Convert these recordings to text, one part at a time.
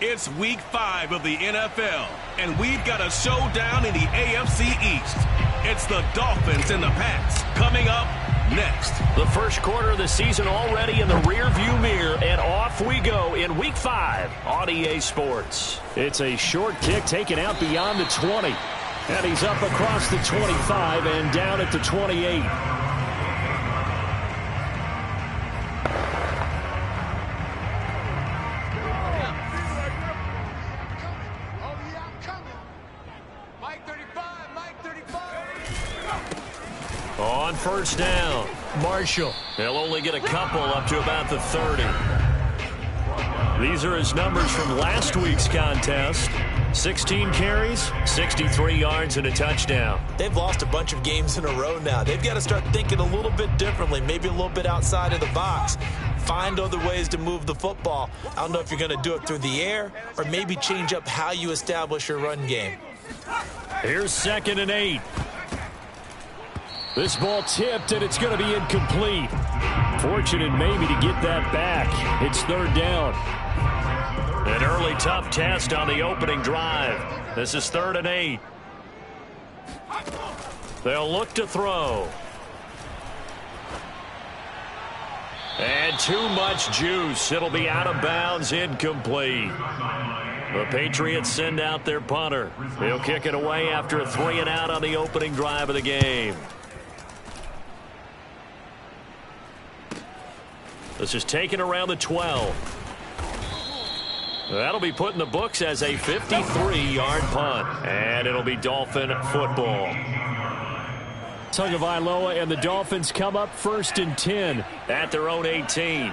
It's week 5 of the NFL, and we've got a showdown in the AFC East. It's the Dolphins and the Pats coming up next. The first quarter of the season already in the rearview mirror, and off we go in week 5 on EA Sports. It's a short kick taken out beyond the 20. And he's up across the 25 and down at the 28. On first down, Marshall. He'll only get a couple up to about the 30. These are his numbers from last week's contest. 16 carries, 63 yards, and a touchdown. They've lost a bunch of games in a row now. They've got to start thinking a little bit differently, maybe a little bit outside of the box. Find other ways to move the football. I don't know if you're going to do it through the air or maybe change up how you establish your run game. Here's 2nd and 8. This ball tipped, and it's going to be incomplete. Fortunate maybe to get that back. It's 3rd down. An early tough test on the opening drive. This is 3rd and 8. They'll look to throw. And too much juice. It'll be out of bounds, incomplete. The Patriots send out their punter. He'll kick it away after a 3-and-out on the opening drive of the game. This is taken around the 12. That'll be put in the books as a 53-yard punt. And it'll be Dolphin football. Tagovailoa and the Dolphins come up 1st and 10 at their own 18.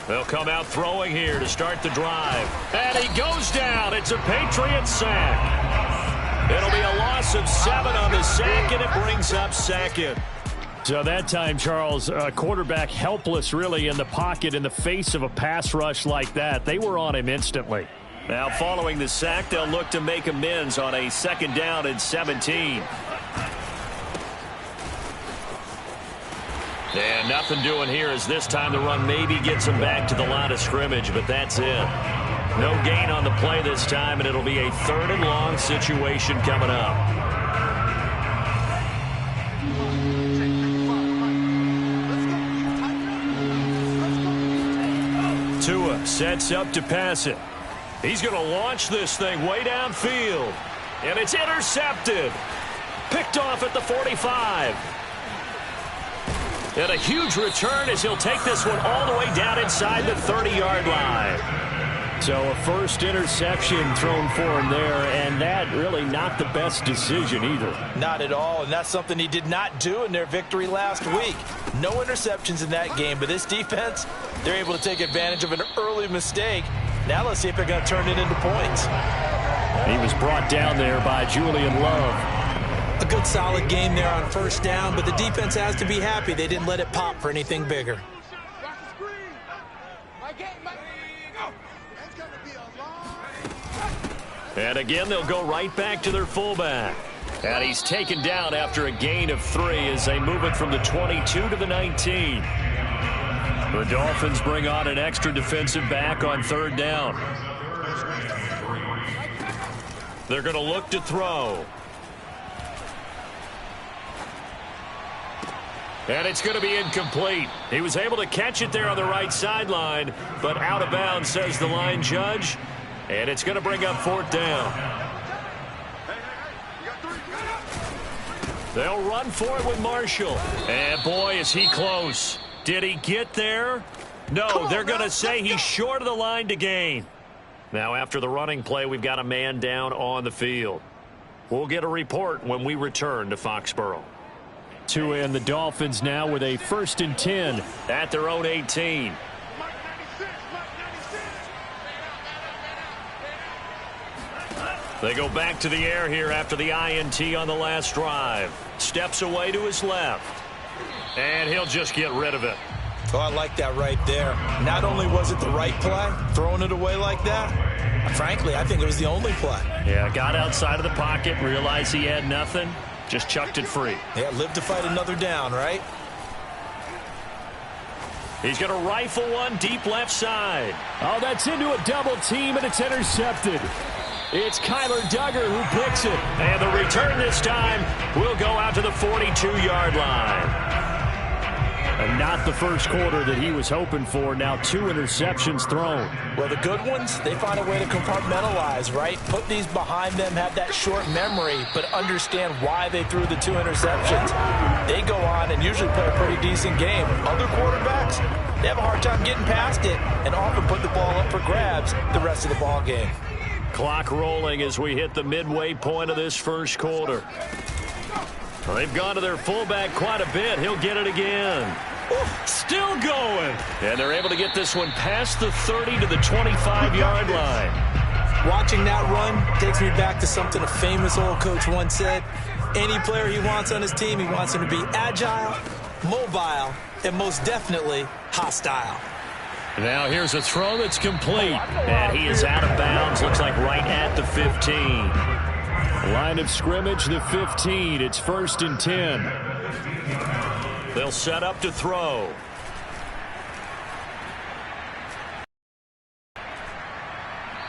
They'll come out throwing here to start the drive. And he goes down. It's a Patriot sack. It'll be a loss of 7 on the sack, and it brings up 2nd. So that time, Charles, quarterback helpless really in the pocket in the face of a pass rush like that. They were on him instantly. Now following the sack, they'll look to make amends on a 2nd down and 17. And nothing doing here as this time the run maybe gets him back to the line of scrimmage, but that's it. No gain on the play this time, and it'll be a 3rd and long situation coming up. Tua sets up to pass it. He's going to launch this thing way downfield. And it's intercepted. Picked off at the 45. And a huge return as he'll take this one all the way down inside the 30-yard line. So a first interception thrown for him there, and that really not the best decision either. Not at all, and that's something he did not do in their victory last week. No interceptions in that game, but this defense, they're able to take advantage of an early mistake. Now let's see if they're going to turn it into points. He was brought down there by Julian Love. A good solid game there on 1st down, but the defense has to be happy they didn't let it pop for anything bigger. And again, they'll go right back to their fullback. And he's taken down after a gain of 3 as they move it from the 22 to the 19. The Dolphins bring on an extra defensive back on 3rd down. They're going to look to throw. And it's going to be incomplete. He was able to catch it there on the right sideline, but out of bounds, says the line judge. And it's going to bring up 4th down. They'll run for it with Marshall. And boy, is he close. Did he get there? No, they're going to say he's short of the line to gain. Now after the running play, we've got a man down on the field. We'll get a report when we return to Foxborough. Tua and the Dolphins now with a 1st and 10 at their own 18. They go back to the air here after the INT on the last drive. Steps away to his left. And he'll just get rid of it. Oh, I like that right there. Not only was it the right play, throwing it away like that, frankly, I think it was the only play. Yeah, got outside of the pocket, realized he had nothing. Just chucked it free. Yeah, live to fight another down, right? He's going to rifle one deep left side. Oh, that's into a double team, and it's intercepted. It's Kyler Duggar who picks it. And the return this time will go out to the 42-yard line. And not the first quarter that he was hoping for. Now 2 interceptions thrown. Well, the good ones, they find a way to compartmentalize, right? Put these behind them, have that short memory, but understand why they threw the 2 interceptions. They go on and usually play a pretty decent game. Other quarterbacks, they have a hard time getting past it and often put the ball up for grabs the rest of the ball game. Clock rolling as we hit the midway point of this first quarter. Well, they've gone to their fullback quite a bit. He'll get it again. Still going. And they're able to get this one past the 30 to the 25-yard line. Watching that run takes me back to something a famous old coach once said. Any player he wants on his team, he wants him to be agile, mobile, and most definitely hostile. Now here's a throw that's complete. And he is out of bounds. Looks like right at the 15. Line of scrimmage, the 15. It's 1st and 10. They'll set up to throw.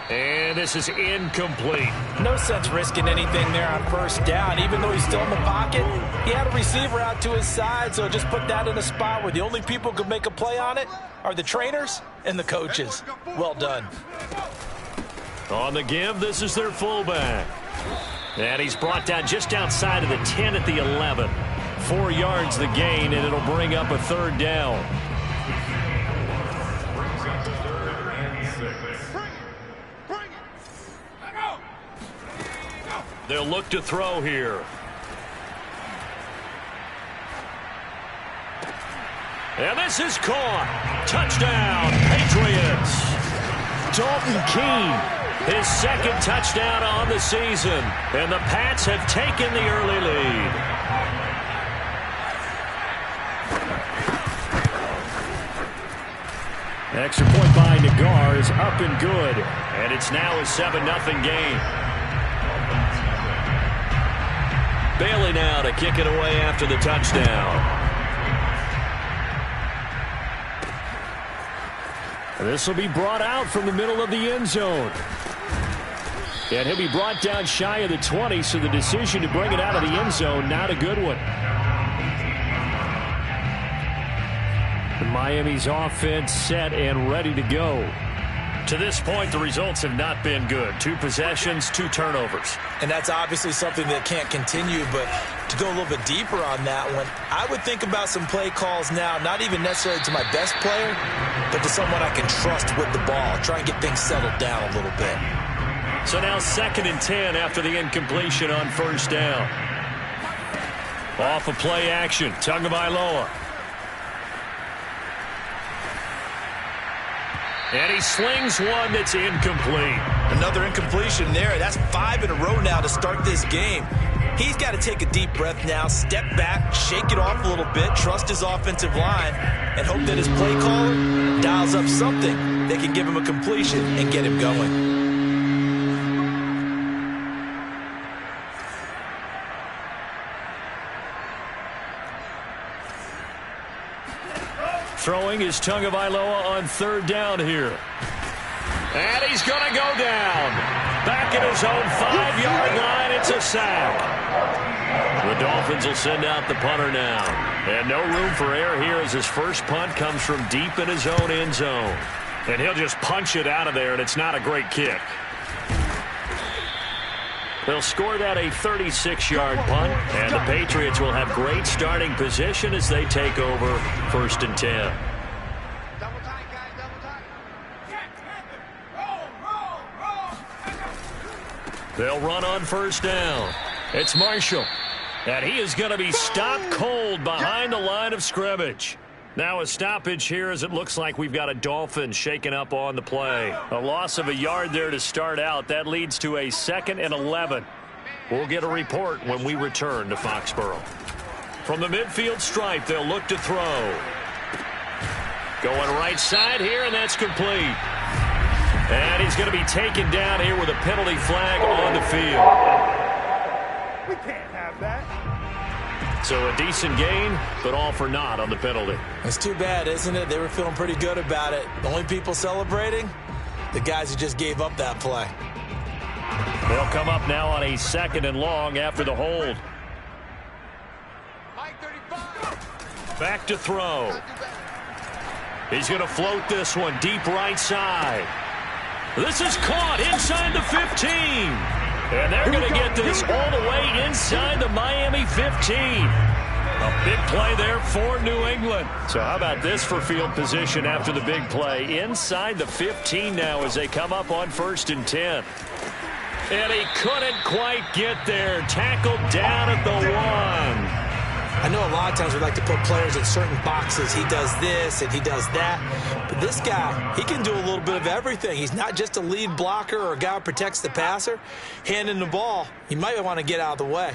And this is incomplete. No sense risking anything there on first down. Even though he's still in the pocket, he had a receiver out to his side, so just put that in a spot where the only people who could make a play on it are the trainers and the coaches. Well done. On the give, this is their fullback. And he's brought down just outside of the 10 at the 11. 4 yards the gain, and it'll bring up a 3rd down. They'll look to throw here. And this is caught. Touchdown, Patriots. Dalton Keene. His 2nd touchdown on the season. And the Pats have taken the early lead. Extra point by Nagar is up and good. And it's now a 7-0 game. Bailey now to kick it away after the touchdown. This will be brought out from the middle of the end zone. And he'll be brought down shy of the 20, so the decision to bring it out of the end zone, not a good one. Miami's offense set and ready to go. To this point, the results have not been good. 2 possessions, 2 turnovers. And that's obviously something that can't continue, but to go a little bit deeper on that one, I would think about some play calls now, not even necessarily to my best player, but to someone I can trust with the ball. Try and get things settled down a little bit. So now 2nd and 10 after the incompletion on 1st down. Off of play action, Tagovailoa. And he slings one that's incomplete. Another incompletion there. That's 5 in a row now to start this game. He's got to take a deep breath now, step back, shake it off a little bit, trust his offensive line, and hope that his play caller dials up something that can give him a completion and get him going. Throwing is Tagovailoa on 3rd down here. And he's going to go down. Back at his own 5-yard line, it's a sack. The Dolphins will send out the punter now. And no room for error here as his first punt comes from deep in his own end zone. And he'll just punch it out of there, and it's not a great kick. They'll score that a 36-yard punt, and the Patriots will have great starting position as they take over 1st and 10. They'll run on 1st down. It's Marshall, and he is going to be stopped cold behind the line of scrimmage. Now a stoppage here as it looks like we've got a Dolphin shaken up on the play. A loss of a yard there to start out. That leads to a 2nd and 11. We'll get a report when we return to Foxborough. From the midfield stripe, they'll look to throw. Going right side here, and that's complete. And he's going to be taken down here with a penalty flag on the field. We can't have that. So a decent gain, but all for naught on the penalty. It's too bad, isn't it? They were feeling pretty good about it. The only people celebrating, the guys who just gave up that play. They'll come up now on a 2nd and long after the hold. Back to throw. He's going to float this one deep right side. This is caught inside the 15. And they're going to get this all the way inside the Miami 15. A big play there for New England. So how about this for field position after the big play? Inside the 15 now as they come up on 1st and 10. And he couldn't quite get there. Tackled down at the 1. I know a lot of times we like to put players in certain boxes. He does this and he does that. But this guy, he can do a little bit of everything. He's not just a lead blocker or a guy who protects the passer. Handing the ball, he might want to get out of the way.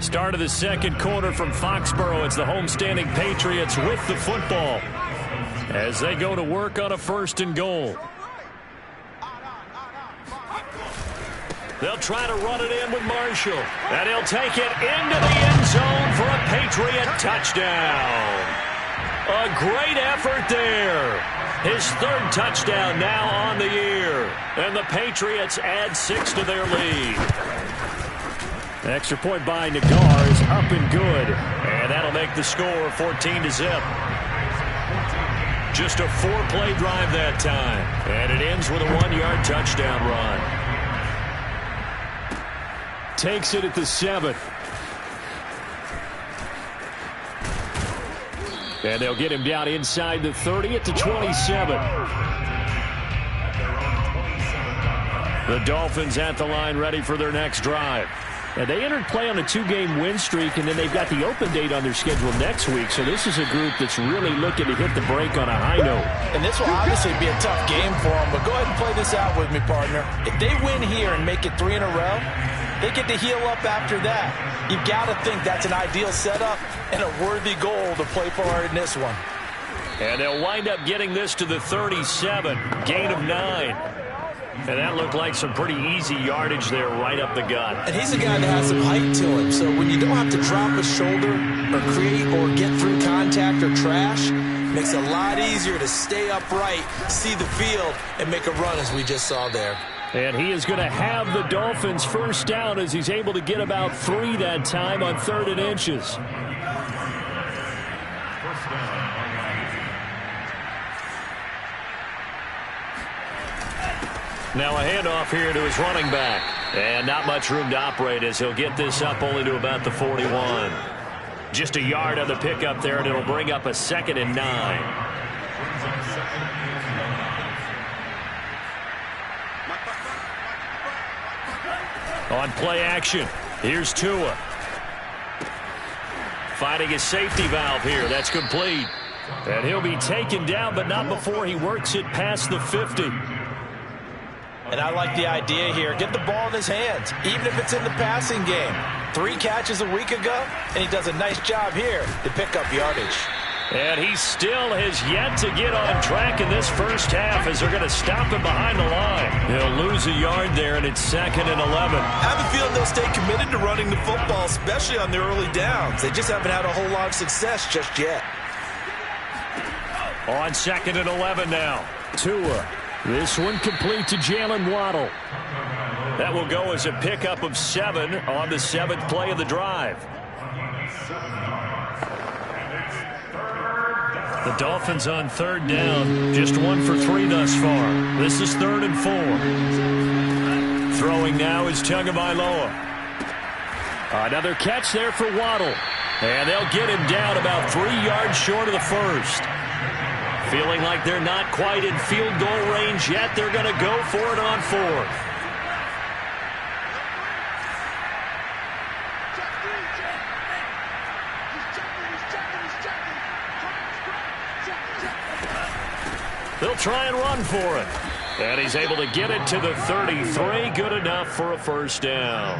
Start of the 2nd quarter from Foxborough. It's the homestanding Patriots with the football as they go to work on a 1st and goal. They'll try to run it in with Marshall. And he'll take it into the end zone for a Patriot touchdown. A great effort there. His 3rd touchdown now on the year. And the Patriots add 6 to their lead. Extra point by Nagar is up and good. And that'll make the score 14-0. Just a 4-play drive that time. And it ends with a 1-yard touchdown run. Takes it at the 7. And they'll get him down inside the 30 at the 27. The Dolphins at the line ready for their next drive. And they entered play on a 2-game win streak, and then they've got the open date on their schedule next week. So this is a group that's really looking to hit the break on a high note. And this will obviously be a tough game for them, but go ahead and play this out with me, partner. If they win here and make it 3 in a row, they get to heal up after that. You've got to think that's an ideal setup and a worthy goal to play for in this one. And they'll wind up getting this to the 37, gain of 9. And that looked like some pretty easy yardage there right up the gut. And he's a guy that has some height to him, so when you don't have to drop a shoulder or create or get through contact or trash, makes it a lot easier to stay upright, see the field, and make a run as we just saw there. And he is going to have the Dolphins first down as he's able to get about 3 that time on 3rd and inches. Now a handoff here to his running back. And not much room to operate as he'll get this up only to about the 41. Just a yard on the pickup there, and it'll bring up a 2nd and 9. On play action, here's Tua. Finding his safety valve here. That's complete. And he'll be taken down, but not before he works it past the 50. And I like the idea here. Get the ball in his hands, even if it's in the passing game. 3 catches a week ago, and he does a nice job here to pick up yardage. And he still has yet to get on track in this first half as they're going to stop him behind the line. He'll lose a yard there, and it's 2nd and 11. I have a feeling they'll stay committed to running the football, especially on their early downs. They just haven't had a whole lot of success just yet. On 2nd and 11 now. Tua. This one complete to Jalen Waddle. That will go as a pickup of 7 on the 7th play of the drive. The Dolphins on 3rd down. Just 1 for 3 thus far. This is 3rd and 4. Throwing now is Tagovailoa. Another catch there for Waddle. And they'll get him down about 3 yards short of the first. Feeling like they're not quite in field goal range yet. They're going to go for it on 4th. They'll try and run for it. And he's able to get it to the 33. Good enough for a first down.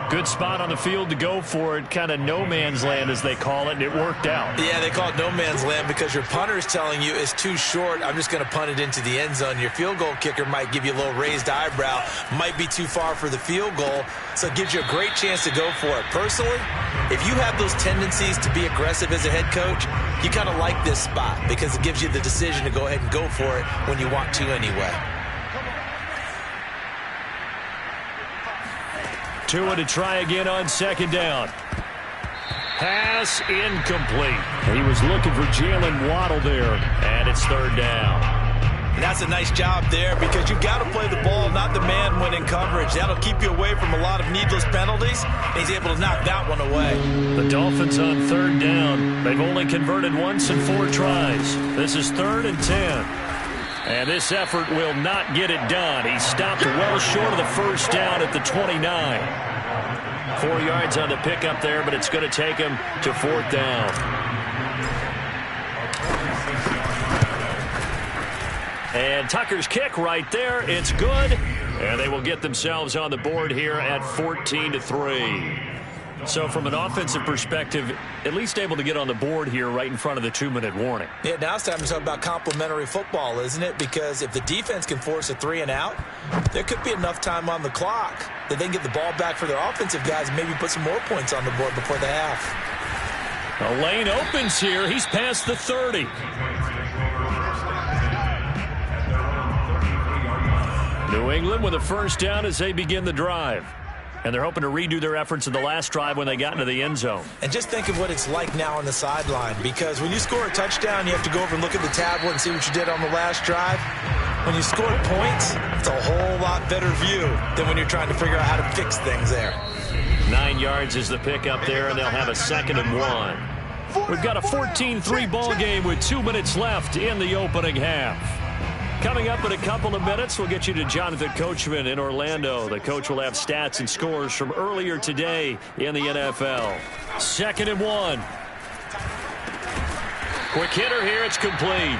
Good spot on the field to go for it, kind of no man's land as they call it, and it worked out. Yeah, they call it no man's land because your punter is telling you it's too short. I'm just going to punt it into the end zone. Your field goal kicker might give you a little raised eyebrow, might be too far for the field goal, so it gives you a great chance to go for it. Personally, if you have those tendencies to be aggressive as a head coach, you kind of like this spot because it gives you the decision to go ahead and go for it when you want to anyway. Tua to try again on second down. Pass incomplete. He was looking for Jalen Waddle there, and it's third down. And that's a nice job there because you've got to play the ball, not the man when in coverage. That'll keep you away from a lot of needless penalties. He's able to knock that one away. The Dolphins on third down. They've only converted once in 4 tries. This is 3rd and 10. And this effort will not get it done. He stopped well short of the first down at the 29. 4 yards on the pickup there, but it's going to take him to 4th down. And Tucker's kick right there. It's good. And they will get themselves on the board here at 14-3. So from an offensive perspective, at least able to get on the board here right in front of the 2-minute warning. Yeah, now it's time to talk about complementary football, isn't it? Because if the defense can force a 3 and out, there could be enough time on the clock that they can get the ball back for their offensive guys and maybe put some more points on the board before the half. A lane opens here. He's past the 30. New England with a first down as they begin the drive. And they're hoping to redo their efforts in the last drive when they got into the end zone. And just think of what it's like now on the sideline, because when you score a touchdown, you have to go over and look at the tablet and see what you did on the last drive. When you score points, it's a whole lot better view than when you're trying to figure out how to fix things there. 9 yards is the pickup there, and they'll have a 2nd and 1. We've got a 14-3 ball game with 2 minutes left in the opening half. Coming up in a couple of minutes, we'll get you to Jonathan Coachman in Orlando. The coach will have stats and scores from earlier today in the NFL. 2nd and 1. Quick hitter here. It's complete.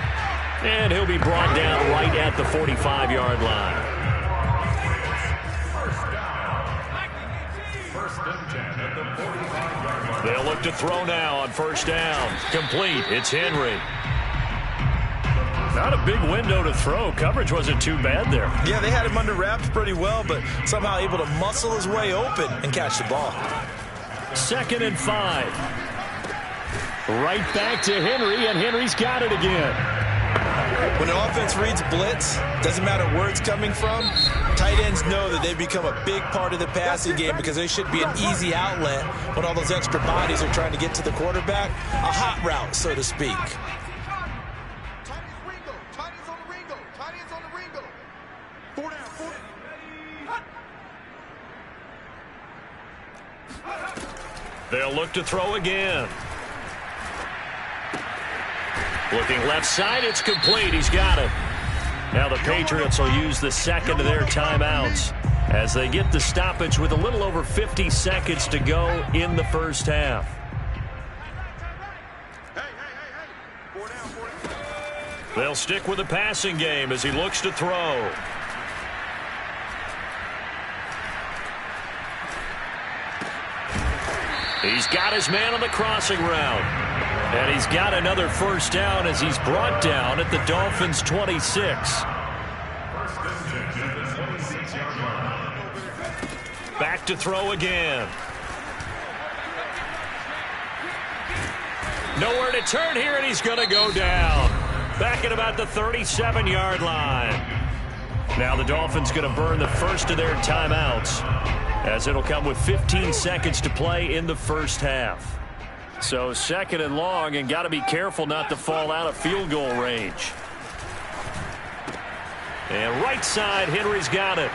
And he'll be brought down right at the 45-yard line. They'll look to throw now on first down. Complete. It's Henry. Not a big window to throw. Coverage wasn't too bad there. Yeah, they had him under wraps pretty well, but somehow able to muscle his way open and catch the ball. 2nd and 5. Right back to Henry, and Henry's got it again. When an offense reads blitz, doesn't matter where it's coming from, tight ends know that they've become a big part of the passing game because they should be an easy outlet when all those extra bodies are trying to get to the quarterback. A hot route, so to speak. They'll look to throw again. Looking left side, it's complete. He's got it. Now the Patriots will use the 2nd of their timeouts as they get the stoppage with a little over 50 seconds to go in the first half. They'll stick with the passing game as he looks to throw. He's got his man on the crossing route. And he's got another first down as he's brought down at the Dolphins' 26. Back to throw again. Nowhere to turn here, and he's going to go down. Back at about the 37-yard line. Now the Dolphins going to burn the first of their timeouts, as it'll come with 15 seconds to play in the first half. So 2nd and long, and got to be careful not to fall out of field goal range. And right side, Henry's got it.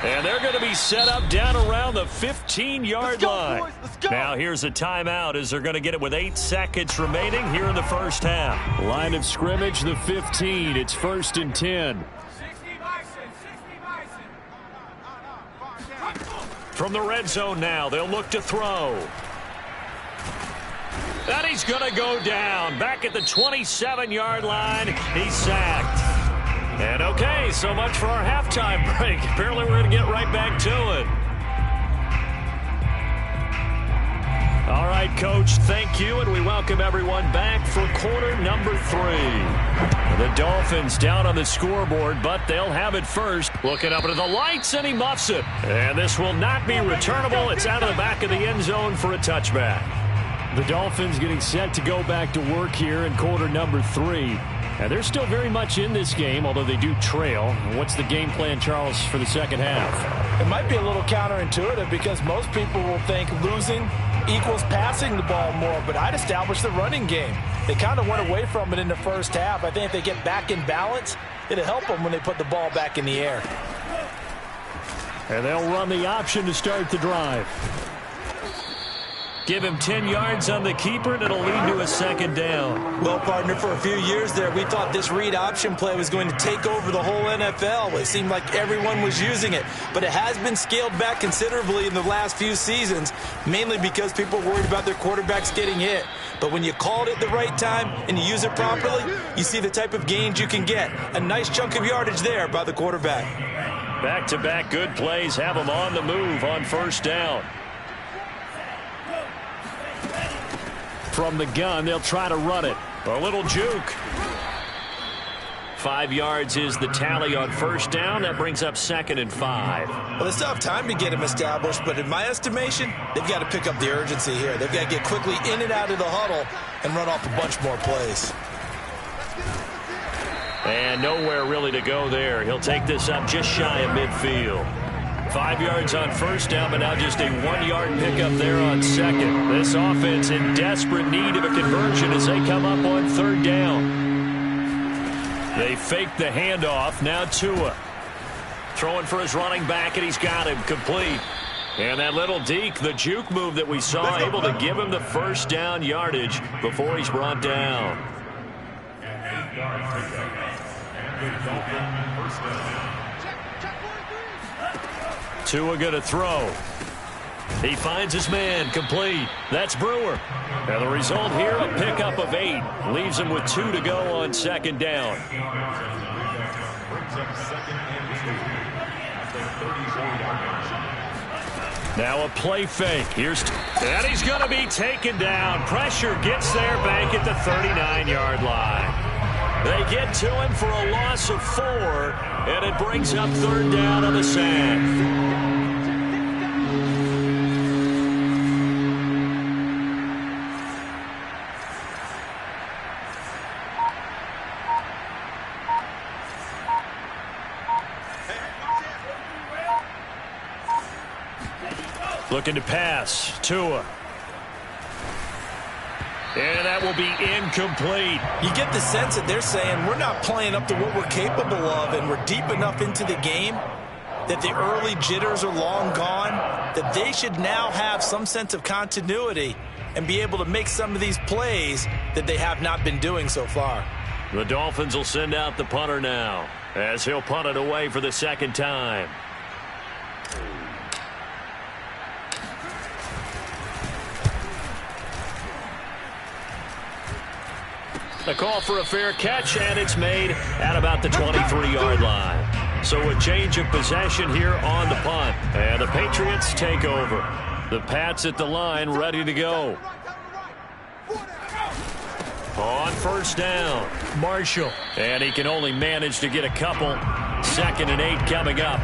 And they're going to be set up down around the 15-yard line. Now here's a timeout as they're going to get it with 8 seconds remaining here in the first half. Line of scrimmage, the 15. It's 1st and 10. From the red zone now, they'll look to throw. And he's going to go down. Back at the 27-yard line, he's sacked. And okay, so much for our halftime break. Apparently we're going to get right back to it. right, Coach, thank you, and we welcome everyone back for quarter number 3. The Dolphins down on the scoreboard, but they'll have it first. Looking up into the lights, and he muffs it. And this will not be returnable. It's out of the back of the end zone for a touchback. The Dolphins getting set to go back to work here in quarter number 3. And they're still very much in this game, although they do trail. What's the game plan, Charles, for the second half? It might be a little counterintuitive because most people will think losing equals passing the ball more, but I'd establish the running game. They kind of went away from it in the first half. I think if they get back in balance, it'll help them when they put the ball back in the air. And they'll run the option to start the drive. Give him 10 yards on the keeper, and it'll lead to a second down. Well, partner, for a few years there, we thought this read option play was going to take over the whole NFL. It seemed like everyone was using it, but it has been scaled back considerably in the last few seasons, mainly because people are worried about their quarterbacks getting hit. But when you call it at the right time and you use it properly, you see the type of gains you can get. A nice chunk of yardage there by the quarterback. Back-to-back good plays have them on the move on first down. From the gun, they'll try to run it. A little juke. 5 yards is the tally on first down. That brings up 2nd and 5. Well, they still have time to get him established, but in my estimation, they've got to pick up the urgency here. They've got to get quickly in and out of the huddle and run off a bunch more plays. And nowhere really to go there. He'll take this up just shy of midfield. 5 yards on first down, but now just a 1-yard pickup there on second. This offense in desperate need of a conversion as they come up on third down. They fake the handoff. Now Tua throwing for his running back, and he's got him complete. And that little deke, the juke move that we saw, able to give him the first down yardage before he's brought down. Tua going to throw. He finds his man, complete. That's Brewer. And the result here, a pickup of 8. Leaves him with 2 to go on second down. Now a play fake. And he's going to be taken down. Pressure gets there back at the 39-yard line. They get to him for a loss of 4, and it brings up third down on the sack. Looking to pass. Tua. And that will be incomplete. You get the sense that they're saying we're not playing up to what we're capable of, and we're deep enough into the game that the early jitters are long gone, that they should now have some sense of continuity and be able to make some of these plays that they have not been doing so far. The Dolphins will send out the punter now as he'll punt it away for the second time. The call for a fair catch, and it's made at about the 23-yard line. So a change of possession here on the punt. And the Patriots take over. The Pats at the line, ready to go. On first down, Marshall. And he can only manage to get a couple. 2nd and 8 coming up.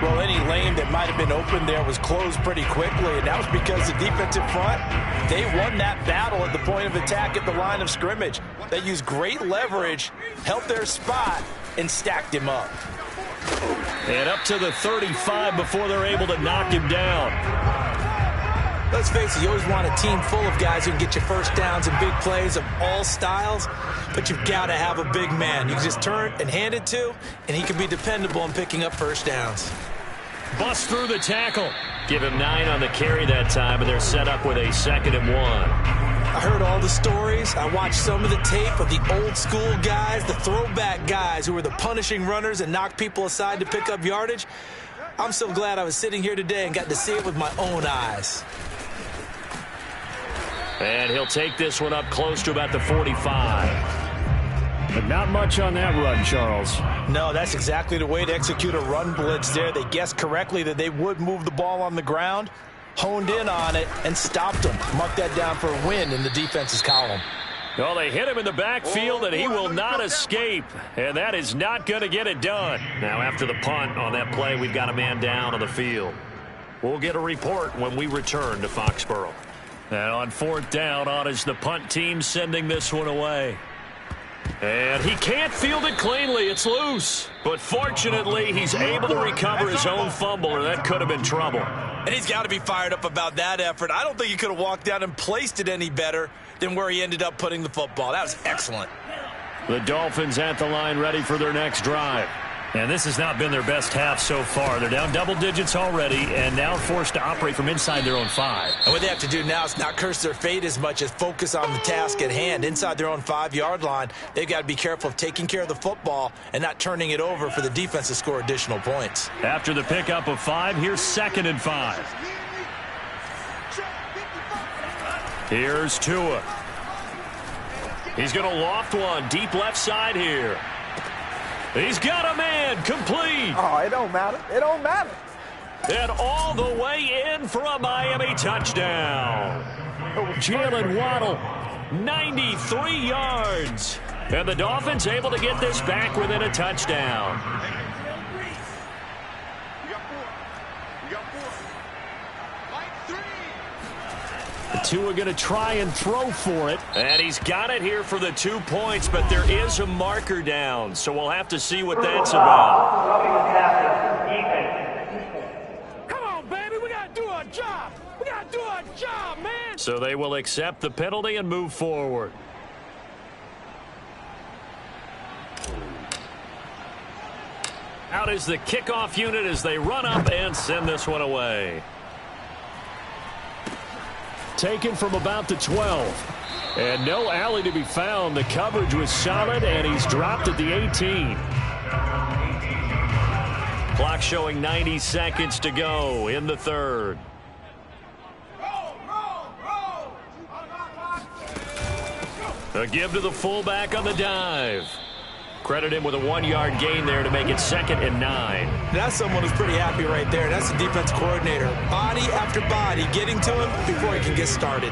Well, any lane that might have been open there was closed pretty quickly, and that was because the defensive front, they won that battle at the point of attack at the line of scrimmage. They used great leverage, held their spot, and stacked him up. And up to the 35 before they're able to knock him down. Let's face it, you always want a team full of guys who can get you first downs and big plays of all styles, but you've got to have a big man. You can just turn and hand it to, and he can be dependable in picking up first downs. Bust through the tackle. Give him 9 on the carry that time, and they're set up with a 2nd and 1. I heard all the stories. I watched some of the tape of the old school guys, the throwback guys who were the punishing runners and knocked people aside to pick up yardage. I'm so glad I was sitting here today and got to see it with my own eyes. And he'll take this one up close to about the 45. But not much on that run, Charles. No, that's exactly the way to execute a run blitz there. They guessed correctly that they would move the ball on the ground, honed in on it and stopped him. Mark that down for a win in the defense's column. Well, they hit him in the backfield, and he will not escape. And that is not going to get it done. Now, after the punt on that play, we've got a man down on the field. We'll get a report when we return to Foxborough. And on 4th down, on is the punt team sending this one away. And he can't field it cleanly. It's loose. But fortunately, he's able to recover his own fumble, or that could have been trouble. And he's got to be fired up about that effort. I don't think he could have walked down and placed it any better than where he ended up putting the football. That was excellent. The Dolphins at the line ready for their next drive. And this has not been their best half so far. They're down double digits already and now forced to operate from inside their own 5. And what they have to do now is not curse their fate as much as focus on the task at hand. Inside their own 5-yard line, they've got to be careful of taking care of the football and not turning it over for the defense to score additional points. After the pickup of 5, here's 2nd and 5. Here's Tua. He's going to loft one deep left side here. He's got a man complete. Oh, it don't matter. It don't matter. And all the way in for a Miami touchdown. Jalen Waddle, 93 yards. And the Dolphins able to get this back within a touchdown. Tua going to try and throw for it. And he's got it here for the 2 points, but there is a marker down, so we'll have to see what that's about. Come on, baby, we got to do our job. We got to do our job, man. So they will accept the penalty and move forward. Out is the kickoff unit as they run up and send this one away. Taken from about the 12. And no alley to be found. The coverage was solid, and he's dropped at the 18. Clock showing 90 seconds to go in the 3rd. A give to the fullback on the dive. Credit him with a 1-yard gain there to make it 2nd and 9. That's someone who's pretty happy right there. That's the defense coordinator. Body after body getting to him before he can get started.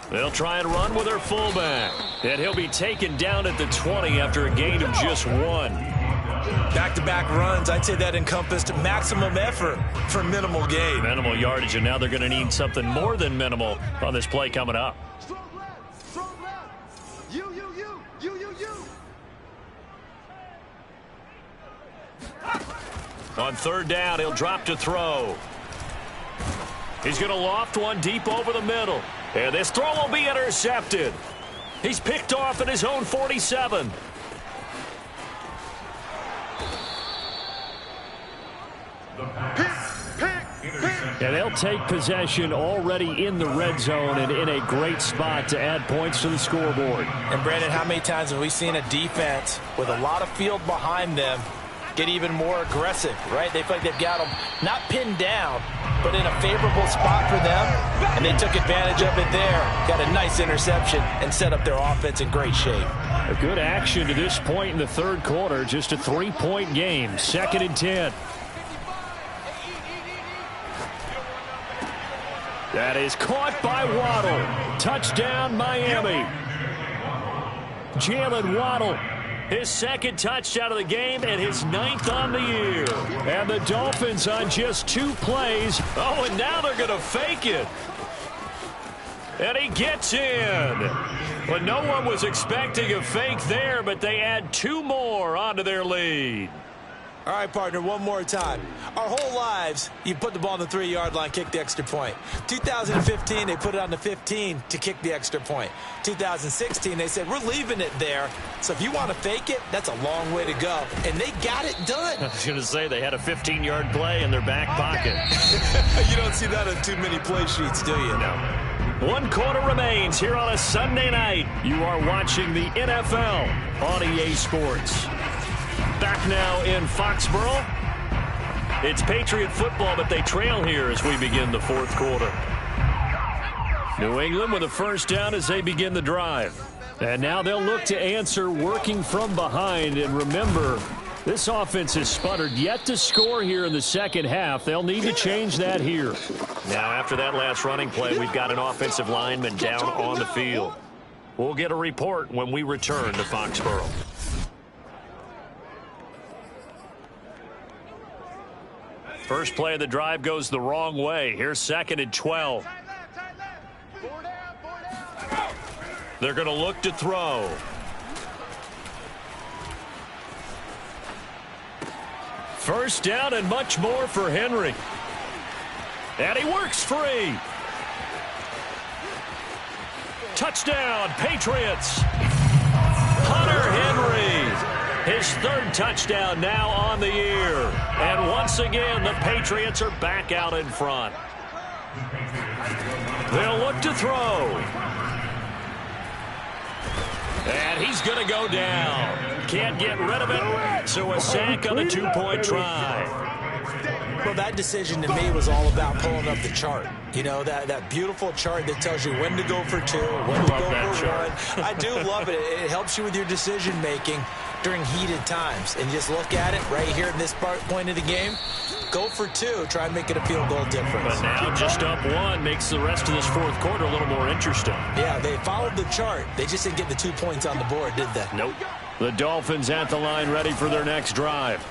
They'll try and run with their fullback. And he'll be taken down at the 20 after a gain of just 1. Back-to-back runs, I'd say that encompassed maximum effort for minimal gain. Minimal yardage, and now they're going to need something more than minimal on this play coming up. On 3rd down, he'll drop to throw. He's going to loft one deep over the middle. And this throw will be intercepted. He's picked off at his own 47. And they'll take possession already in the red zone and in a great spot to add points to the scoreboard. And Brandon, how many times have we seen a defense with a lot of field behind them get even more aggressive, right? They feel like they've got them not pinned down, but in a favorable spot for them, and they took advantage of it there. Got a nice interception and set up their offense in great shape. A good action to this point in the 3rd quarter. Just a 3-point game. 2nd and 10. That is caught by Waddle. Touchdown, Miami. Jalen Waddle, his 2nd touchdown of the game and his 9th on the year. And the Dolphins on just 2 plays. Oh, and now they're going to fake it. And he gets in. Well, no one was expecting a fake there, but they add 2 more onto their lead. All right, partner, one more time. Our whole lives, you put the ball on the 3-yard line, kick the extra point. 2015, they put it on the 15 to kick the extra point. 2016, they said, we're leaving it there. So if you want to fake it, that's a long way to go. And they got it done. I was going to say they had a 15-yard play in their back pocket. You don't see that on too many play sheets, do you? No. 1 quarter remains here on a Sunday night. You are watching the NFL on EA Sports. Back now in Foxborough. It's Patriot football, but they trail here as we begin the 4th quarter. New England with a 1st down as they begin the drive. And now they'll look to answer working from behind. And remember, This offense has sputtered yet to score here in the second half. They'll need to change that here. Now, after that last running play, we've got an offensive lineman down on the field. We'll get a report when we return to Foxborough. First play of the drive goes the wrong way. Here's 2nd and 12. They're going to look to throw. First down and much more for Henry. And he works free. Touchdown, Patriots. Hunter Henry. His 3rd touchdown now on the year. And once again, the Patriots are back out in front. They'll look to throw. And he's going to go down. Can't get rid of it. So a sack on the 2-point try. Well, that decision to me was all about pulling up the chart. You know, that beautiful chart that tells you when to go for 2, when to go for 1. I do love it. It helps you with your decision-making during heated times. And just look at it right here in this point of the game. Go for 2. Try and make it a field goal difference. But now just up 1 makes the rest of this 4th quarter a little more interesting. Yeah, they followed the chart. They just didn't get the 2 points on the board, did they? Nope. The Dolphins at the line ready for their next drive.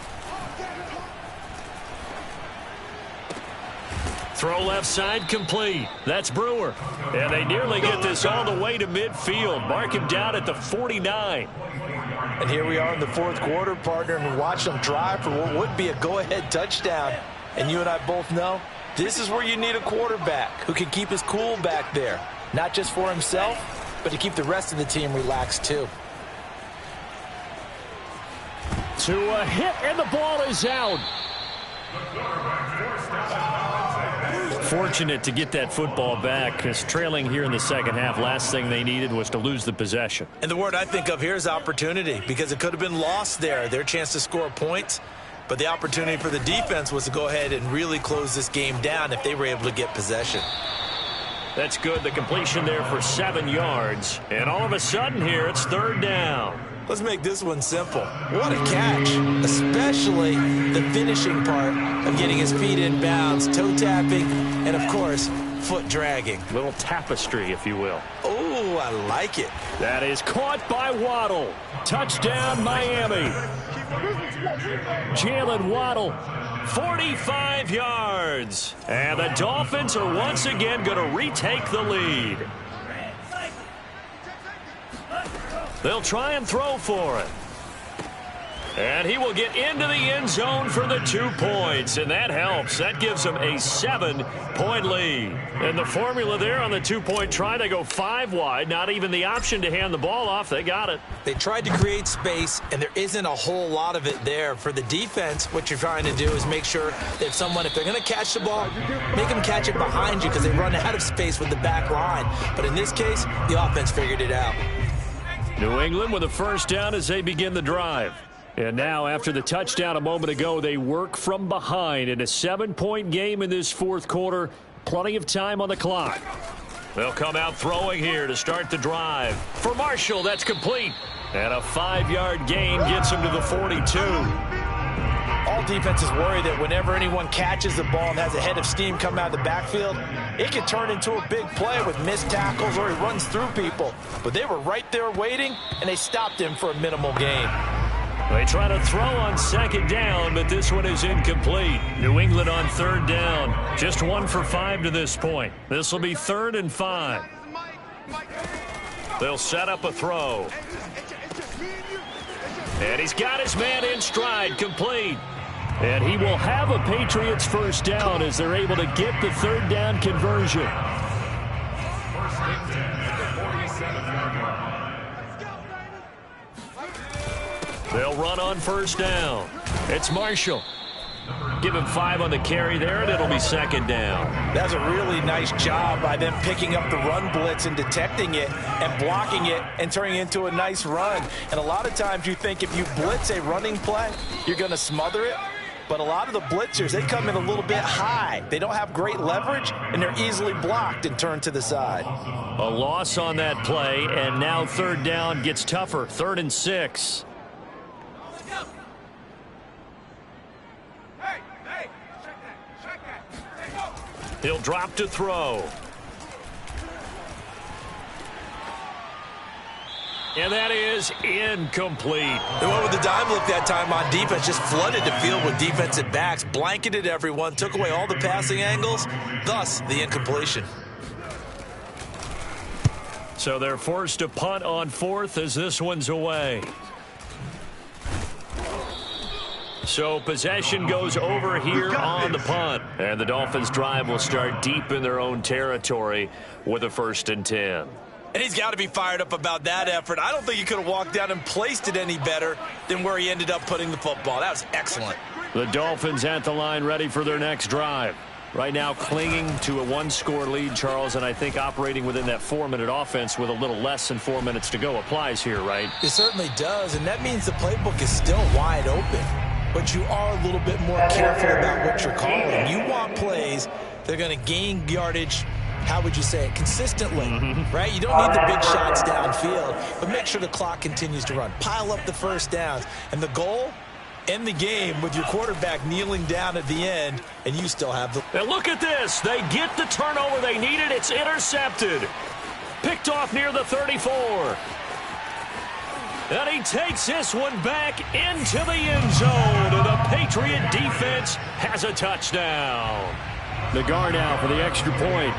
Throw left side complete. That's Brewer. And they nearly get this all the way to midfield. Mark him down at the 49. And here we are in the 4th quarter, partner, and we watched them drive for what would be a go-ahead touchdown. And you and I both know this is where you need a quarterback who can keep his cool back there. Not just for himself, but to keep the rest of the team relaxed too. To a hit, and the ball is out. Fortunate to get that football back, because trailing here in the second half, last thing they needed was to lose the possession. And the word I think of here is opportunity, because it could have been lost there. Their chance to score points, but the opportunity for the defense was to go ahead and really close this game down if they were able to get possession. That's good. The completion there for 7 yards. And all of a sudden here, it's 3rd down. Let's make this one simple. What a catch, especially the finishing part of getting his feet in bounds, toe tapping, and of course, foot dragging. Little tapestry, if you will. Oh, I like it. That is caught by Waddle. Touchdown, Miami. Jalen Waddle, 45 yards. And the Dolphins are once again going to retake the lead. They'll try and throw for it. And he will get into the end zone for the 2 points, and that helps. That gives them a 7-point lead. And the formula there on the 2-point try, they go 5 wide, not even the option to hand the ball off. They got it. They tried to create space, and there isn't a whole lot of it there. For the defense, what you're trying to do is make sure that someone, if they're going to catch the ball, make them catch it behind you, because they run out of space with the back line. But in this case, the offense figured it out. New England with a first down as they begin the drive. And now, after the touchdown a moment ago, they work from behind in a 7-point game in this 4th quarter. Plenty of time on the clock. They'll come out throwing here to start the drive. For Marshall, that's complete. And a 5-yard gain gets him to the 42. All defenses worry that whenever anyone catches the ball and has a head of steam come out of the backfield, it can turn into a big play with missed tackles or he runs through people. But they were right there waiting, and they stopped him for a minimal gain. They try to throw on 2nd down, but this one is incomplete. New England on 3rd down. Just 1 for 5 to this point. This will be 3rd and 5. They'll set up a throw. And he's got his man in stride, complete. And he will have a Patriots first down as they're able to get the 3rd down conversion. They'll run on first down. It's Marshall. Give him 5 on the carry there, and it'll be 2nd down. That's a really nice job by them picking up the run blitz and detecting it and blocking it and turning it into a nice run. And a lot of times you think if you blitz a running play, you're going to smother it. But a lot of the blitzers, they come in a little bit high. They don't have great leverage, and they're easily blocked and turned to the side. A loss on that play, and now 3rd down gets tougher. 3rd and 6. He'll drop to throw. And that is incomplete. They went with the dime look that time on defense, just flooded the field with defensive backs, blanketed everyone, took away all the passing angles, thus the incompletion. So they're forced to punt on fourth as this one's away. So possession goes over here on the punt. And the Dolphins' drive will start deep in their own territory with a 1st and 10. And he's got to be fired up about that effort. I don't think he could have walked down and placed it any better than where he ended up putting the football. That was excellent. The Dolphins at the line ready for their next drive. Right now clinging to a 1-score lead, Charles, and I think operating within that 4-minute offense with a little less than 4 minutes to go applies here, right? It certainly does, and that means the playbook is still wide open. But you are a little bit more careful about what you're calling. You want plays that are going to gain yardage, how would you say it, consistently, right? You don't need the big shots downfield, but make sure the clock continues to run. Pile up the first downs. And the goal, end the game with your quarterback kneeling down at the end, and you still have the... And look at this. They get the turnover they needed. It's intercepted. Picked off near the 34. And he takes this one back into the end zone. And the Patriot defense has a touchdown. The guard out for the extra point.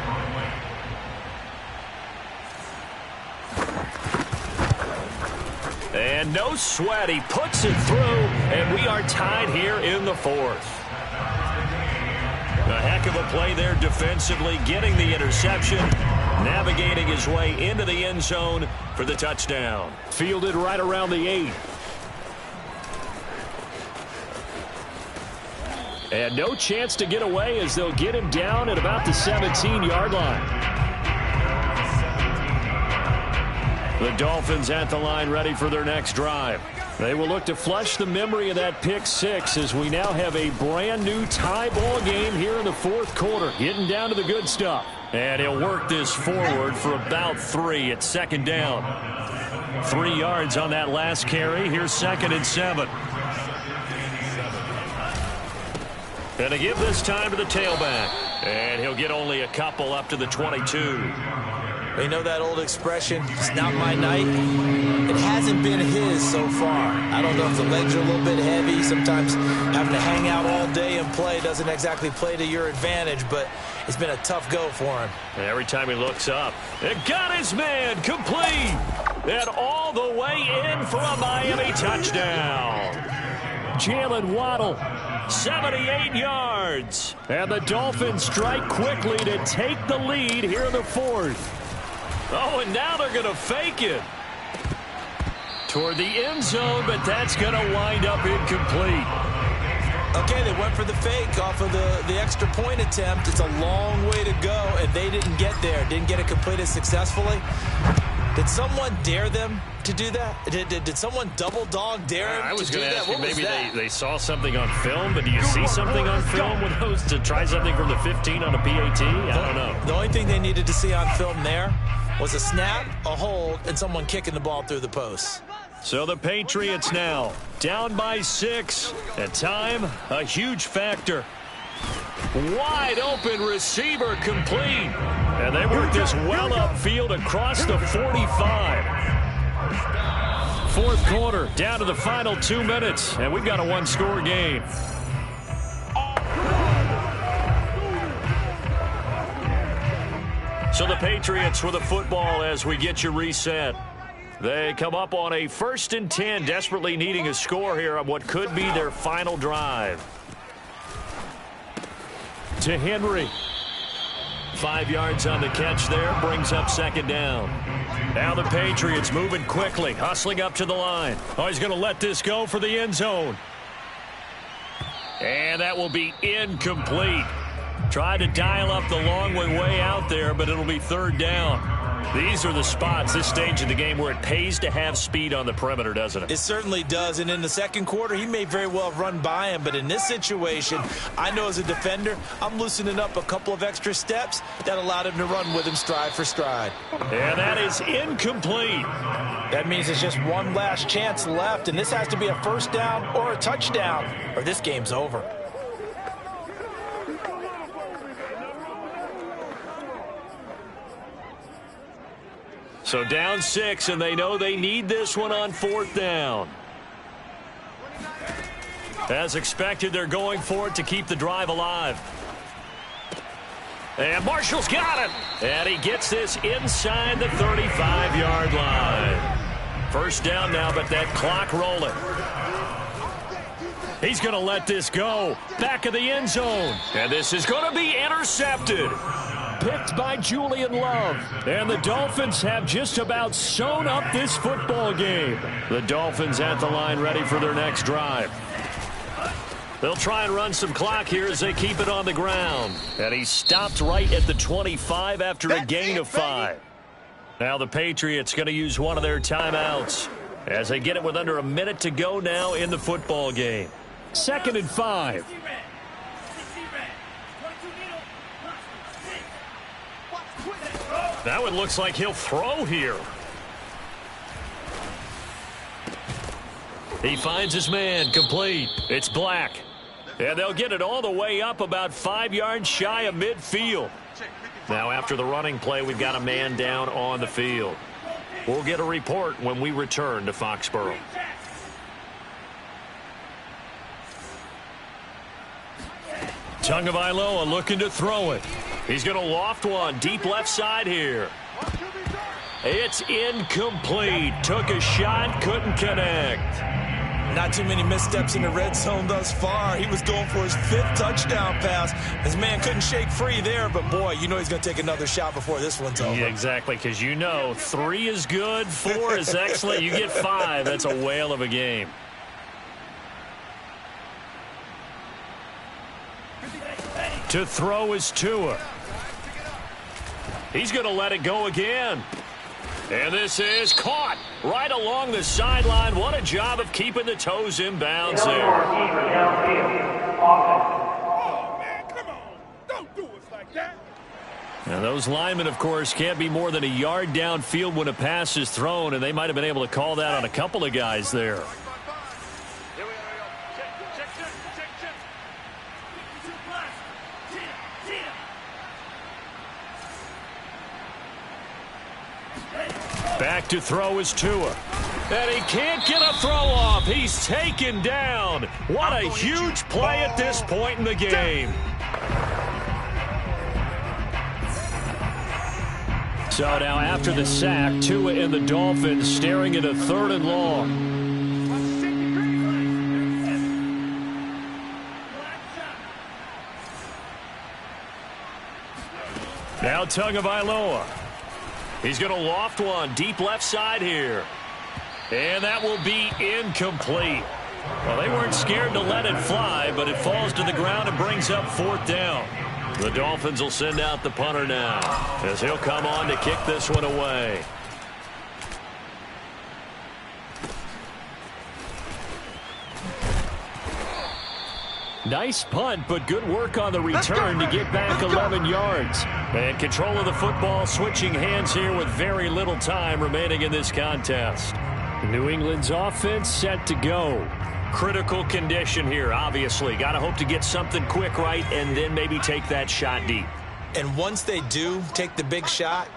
And no sweat. He puts it through, and we are tied here in the 4th. A heck of a play there defensively, getting the interception, navigating his way into the end zone for the touchdown. Fielded right around the 8. And no chance to get away as they'll get him down at about the 17-yard line. The Dolphins at the line ready for their next drive. They will look to flush the memory of that pick 6 as we now have a brand new tie ball game here in the 4th quarter. Getting down to the good stuff. And he'll work this forward for about 3 at 2nd down. 3 yards on that last carry. Here's 2nd and 7. And to give this time to the tailback. And he'll get only a couple up to the 22. You know that old expression, it's not my night? It hasn't been his so far. I don't know if the legs are a little bit heavy. Sometimes having to hang out all day and play doesn't exactly play to your advantage, but it's been a tough go for him. And every time he looks up, it got his man complete. And all the way in for a Miami touchdown. Jalen Waddle, 78 yards. And the Dolphins strike quickly to take the lead here in the 4th. Oh, and now they're going to fake it toward the end zone, but that's going to wind up incomplete. Okay, they went for the fake off of the extra point attempt. It's a long way to go, and they didn't get there. Didn't get it completed successfully. Did someone dare them to do that? Did someone double dog dare them I was to do going to that? ask you, What maybe they saw something on film, but do you see something on film with those to try something from the 15 on a PAT? I don't know. The only thing they needed to see on film there was a snap, a hold, and someone kicking the ball through the post. So the Patriots now down by 6. At time, a huge factor. Wide open receiver complete. And they work this well upfield across the 45. 4th quarter, down to the final 2 minutes. And we've got a 1-score game. So the Patriots with the football as we get you reset. They come up on a 1st and 10, desperately needing a score here on what could be their final drive. To Henry. 5 yards on the catch there, brings up 2nd down. Now the Patriots moving quickly, hustling up to the line. Oh, he's going to let this go for the end zone. And that will be incomplete. Tried to dial up the long way out there, but it'll be 3rd down. These are the spots, this stage of the game, where it pays to have speed on the perimeter, doesn't it? It certainly does, and in the 2nd quarter, he may very well run by him, but in this situation, I know as a defender, I'm loosening up a couple of extra steps that allowed him to run with him stride for stride. And that is incomplete. That means there's just one last chance left, and this has to be a 1st down or a touchdown, or this game's over. So down 6, and they know they need this one on 4th down. As expected, they're going for it to keep the drive alive. And Marshall's got it. And he gets this inside the 35-yard line. First down now, but that clock rolling. He's going to let this go. Back of the end zone. And this is going to be intercepted. Picked by Julian Love. And the Dolphins have just about sewn up this football game. The Dolphins at the line ready for their next drive. They'll try and run some clock here as they keep it on the ground. And he stopped right at the 25 after a gain of 5. Now the Patriots going to use one of their timeouts as they get it with under a minute to go now in the football game. 2nd and 5. Now it looks like he'll throw here. He finds his man, complete. It's Black. And they'll get it all the way up about 5 yards shy of midfield. Now after the running play, we've got a man down on the field. We'll get a report when we return to Foxborough. Tagovailoa looking to throw it. He's going to loft one deep left side here. It's incomplete. Took a shot, couldn't connect. Not too many missteps in the red zone thus far. He was going for his 5th touchdown pass. His man couldn't shake free there, but boy, you know he's going to take another shot before this one's over. Yeah, exactly, because you know 3 is good, 4 is excellent. You get 5. That's a whale of a game. To throw is Tua. He's going to let it go again. And this is caught right along the sideline. What a job of keeping the toes in bounds there. Oh, man, come on. Don't do us like that. Now, those linemen, of course, can't be more than a yard downfield when a pass is thrown, and they might have been able to call that on a couple of guys there. Back to throw is Tua. And he can't get a throw off. He's taken down. What a huge play at this point in the game. So now after the sack, Tua and the Dolphins staring at a 3rd and long. Now Tagovailoa. He's going to loft one deep left side here. And that will be incomplete. Well, they weren't scared to let it fly, but it falls to the ground and brings up 4th down. The Dolphins will send out the punter now as he'll come on to kick this one away. Nice punt, but good work on the return to get back 11 yards. And control of the football switching hands here with very little time remaining in this contest. New England's offense set to go. Critical condition here, obviously. Got to hope to get something quick right and then maybe take that shot deep. And once they do take the big shot,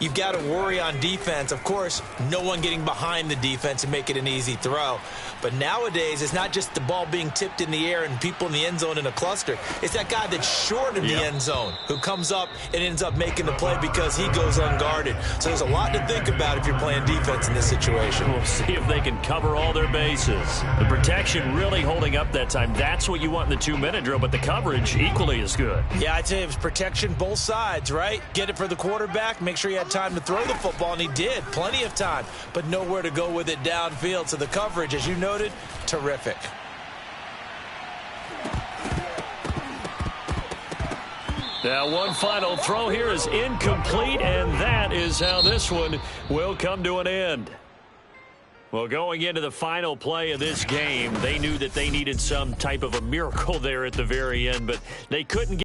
you've got to worry on defense. Of course, no one getting behind the defense and make it an easy throw. But nowadays, it's not just the ball being tipped in the air and people in the end zone in a cluster. It's that guy that's short of the end zone who comes up and ends up making the play because he goes unguarded. So there's a lot to think about if you're playing defense in this situation. We'll see if they can cover all their bases. The protection really holding up that time. That's what you want in the 2-minute drill, but the coverage equally is good. Yeah, I'd say it was protection both sides, right? Get it for the quarterback, make sure he had time to throw the football, and he did. Plenty of time, but nowhere to go with it downfield. So the coverage, as you noted, terrific. Now one final throw here is incomplete, and that is how this one will come to an end. Well, going into the final play of this game, they knew that they needed some type of a miracle there at the very end, but they couldn't get